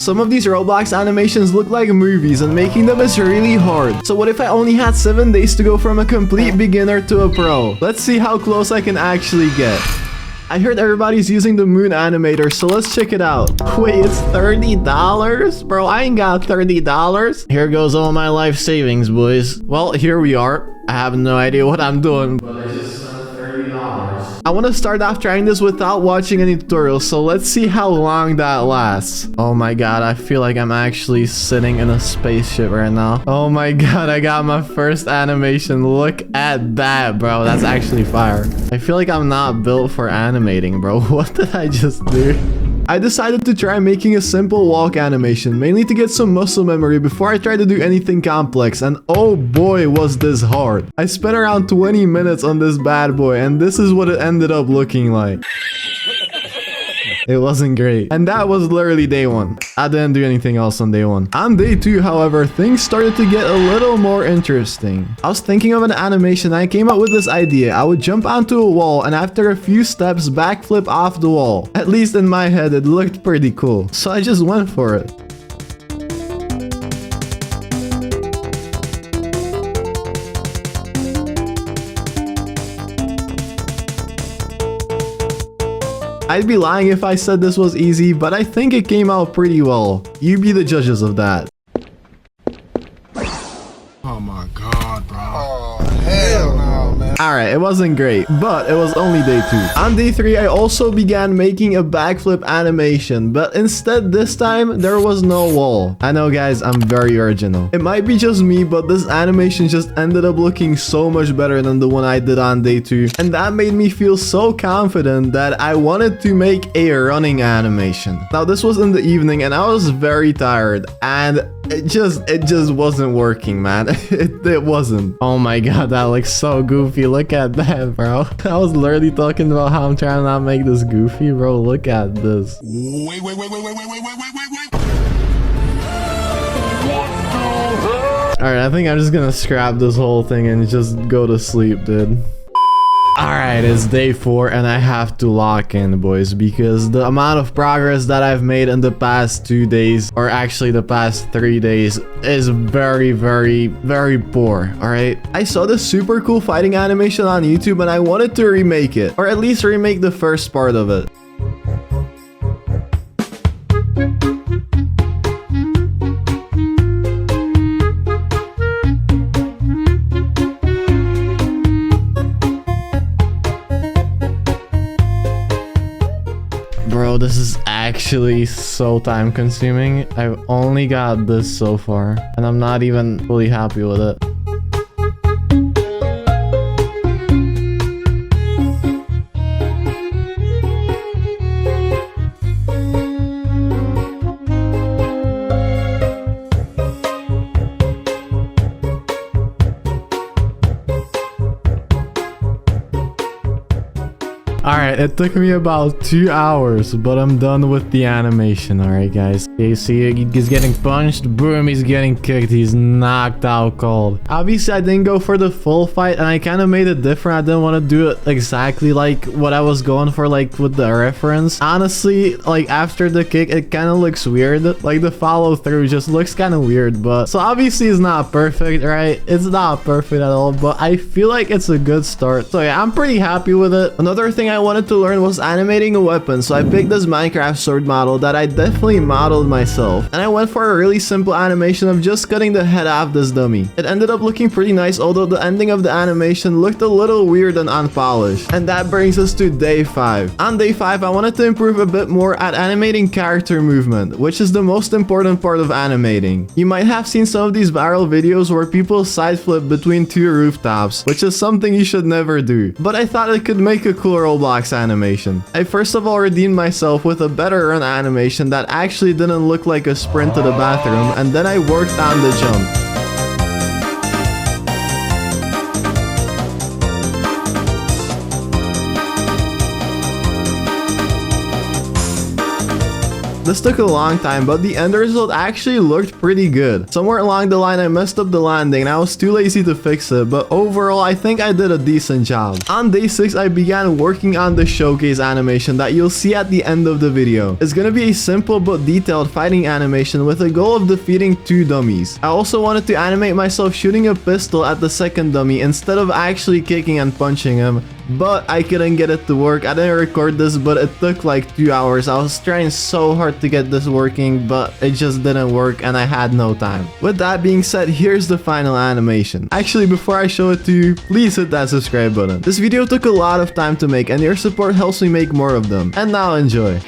Some of these Roblox animations look like movies and making them is really hard. So what if I only had 7 days to go from a complete beginner to a pro? Let's see how close I can actually get. I heard everybody's using the Moon Animator, so let's check it out. Wait, it's $30? Bro, I ain't got $30. Here goes all my life savings, boys. Well, here we are. I have no idea what I'm doing, but I just spent $30. I want to start off trying this without watching any tutorials, so let's see how long that lasts. Oh my god, I feel like I'm actually sitting in a spaceship right now. Oh my god, I got my first animation. Look at that, bro. That's actually fire. I feel like I'm not built for animating, bro. What did I just do? I decided to try making a simple walk animation, mainly to get some muscle memory before I tried to do anything complex, and oh boy was this hard. I spent around 20 minutes on this bad boy, and this is what it ended up looking like. It wasn't great. And that was literally day 1. I didn't do anything else on day 1. On day 2, however, things started to get a little more interesting. I was thinking of an animation and I came up with this idea. I would jump onto a wall and after a few steps backflip off the wall. At least in my head, it looked pretty cool. So I just went for it. I'd be lying if I said this was easy, but I think it came out pretty well. You be the judges of that. Oh my god, bro. Oh, hell no, man. Alright, it wasn't great, but it was only day 2. On day 3, I also began making a backflip animation, but instead this time, there was no wall. I know guys, I'm very original. It might be just me, but this animation just ended up looking so much better than the one I did on day 2. And that made me feel so confident that I wanted to make a running animation. Now this was in the evening and I was very tired and it just wasn't working, man. It wasn't. Oh my god, that looks so goofy. Look at that, bro. I was literally talking about how I'm trying to not make this goofy, bro. Look at this. Wait. Alright, I think I'm just gonna scrap this whole thing and just go to sleep, dude. Alright, it's day 4 and I have to lock in, boys, because the amount of progress that I've made in the past 2 days, or actually the past 3 days, is very, very, very poor, alright? I saw this super cool fighting animation on YouTube and I wanted to remake it, or at least remake the first part of it. Bro, this is actually so time consuming. I've only got this so far and I'm not even fully happy with it. Alright, it took me about 2 hours, but I'm done with the animation, alright guys. You see, he's getting punched, boom, he's getting kicked, he's knocked out cold. Obviously, I didn't go for the full fight, and I kind of made it different. I didn't want to do it exactly like what I was going for, like with the reference. Honestly, like after the kick, it kind of looks weird. Like the follow through just looks kind of weird, but so obviously it's not perfect, right? It's not perfect at all, but I feel like it's a good start. So yeah, I'm pretty happy with it. Another thing I wanted to learn was animating a weapon, so I picked this Minecraft sword model that I definitely modeled myself, and I went for a really simple animation of just cutting the head off this dummy. It ended up looking pretty nice, although the ending of the animation looked a little weird and unpolished. And that brings us to day 5. On day 5, I wanted to improve a bit more at animating character movement, which is the most important part of animating. You might have seen some of these viral videos where people side flip between 2 rooftops, which is something you should never do, but I thought it could make a cool Roblox animation. I first of all redeemed myself with a better run animation that actually didn't look like a sprint to the bathroom, and then I worked on the jump. This took a long time, but the end result actually looked pretty good. Somewhere along the line, I messed up the landing and I was too lazy to fix it, but overall, I think I did a decent job. On day 6, I began working on the showcase animation that you'll see at the end of the video. It's gonna be a simple but detailed fighting animation with a goal of defeating 2 dummies. I also wanted to animate myself shooting a pistol at the second dummy instead of actually kicking and punching him, but I couldn't get it to work. I didn't record this, but it took like 2 hours. I was trying so hard to get this working, but it just didn't work and I had no time. With that being said, here's the final animation. Actually, before I show it to you, please hit that subscribe button. This video took a lot of time to make and your support helps me make more of them. And now enjoy.